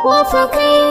Wafakai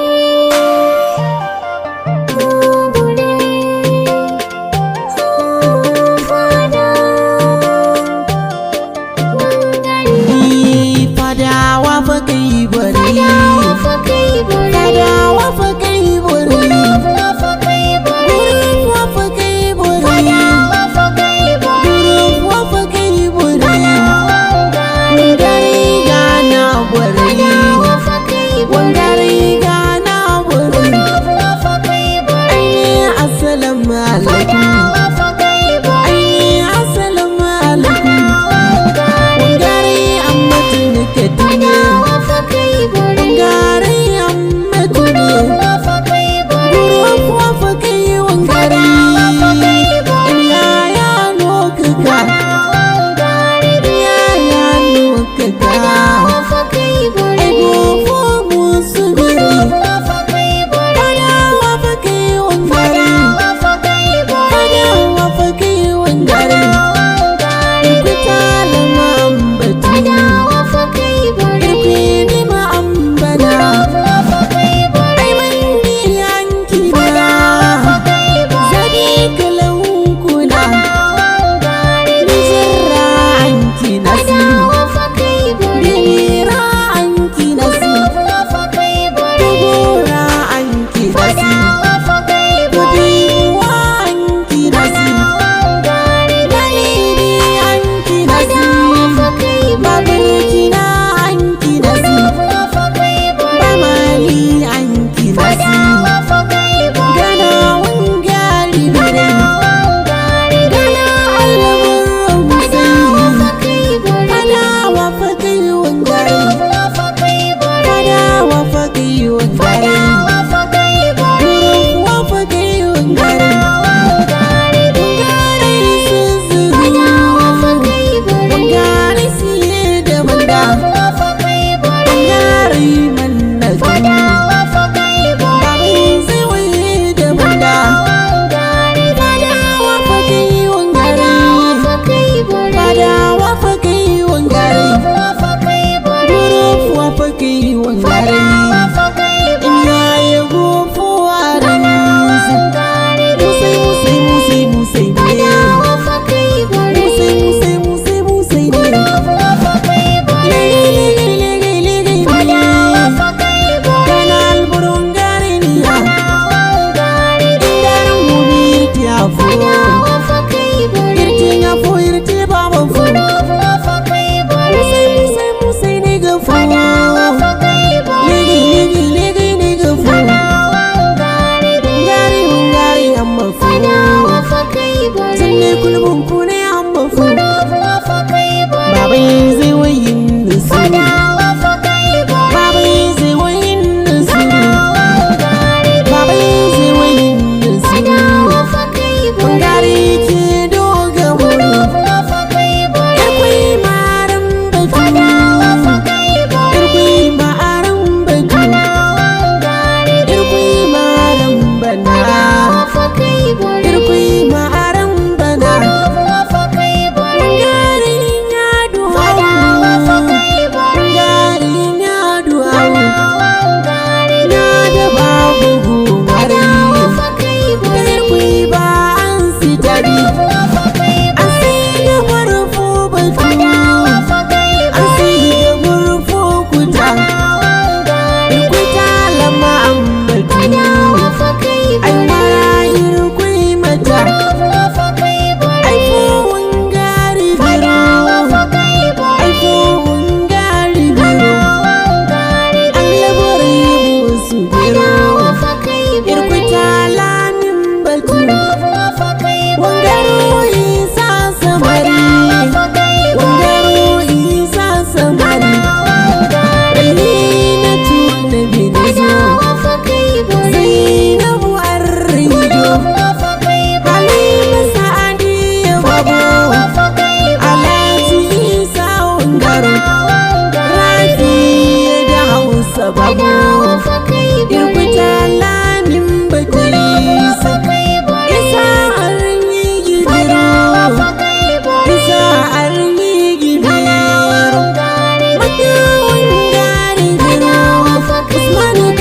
Usman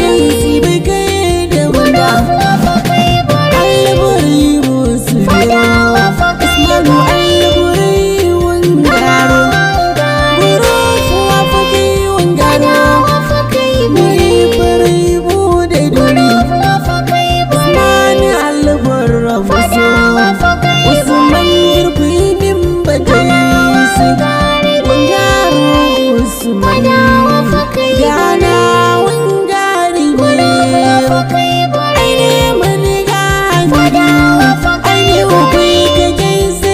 Usman gana wangari aine mani gani aine ubai ka gaise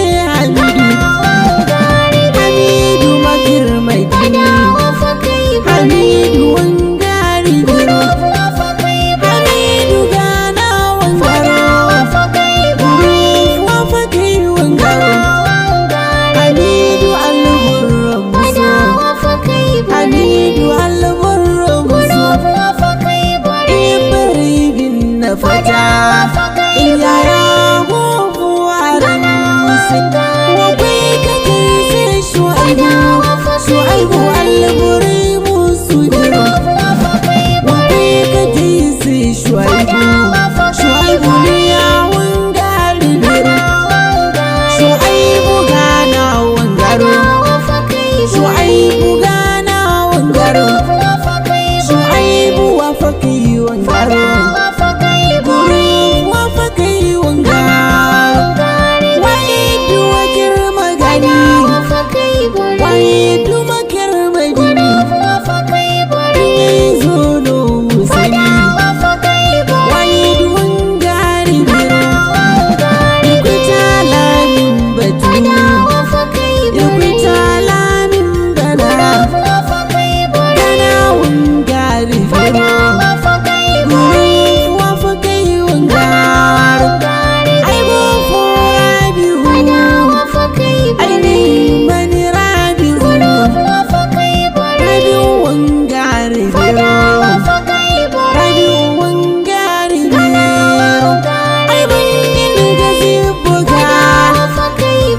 Hamidu magirmai Hamidu wangari Hamidu gana wangaro Wafakai wangaro Hamidu alburra muso Hamidu alburra muso Ibrahim na fata Yahaya gofuwaran wabai ka gaise Shu'aibu alburai musu diro wabai ka gaise Shu'aibu ne yawon gari diro Shu'aibu gana wangaro Shu'aibu gana wangaro Shu'aibu wafakai wangaro Wafakai wangaro Waidu wakir magani Waidu makir magani Zono musani Waidu wangari biro Ikuta lamin batu Ikuta lamin bana Gana wangari biro Wafakai wangaro Aibo forabiu Aini mani rabiu Rabiu wangari biro Rabiu wangari biro Aibin niga zibuga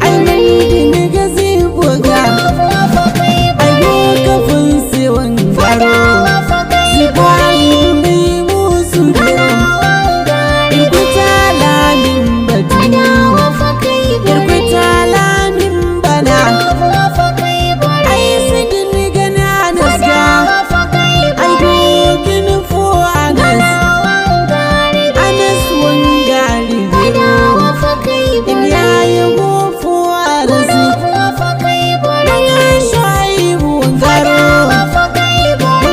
Aibin niga zibuga Aibo kafin si wangaro Zibai mai musu biro Irkuta lamin batu Irkuta lamin bana Ai sidin gana nasga Ai dokin fo Anas Anas wangari biro In yayi gofo arasi Nga Shu'aibu wangaro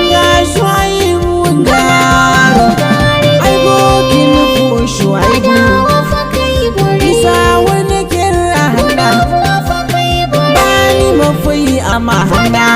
Nga Shu'aibu wangaro Ai dokin fo Shu'aibu Isa wani kira hana Bani mafai a mahana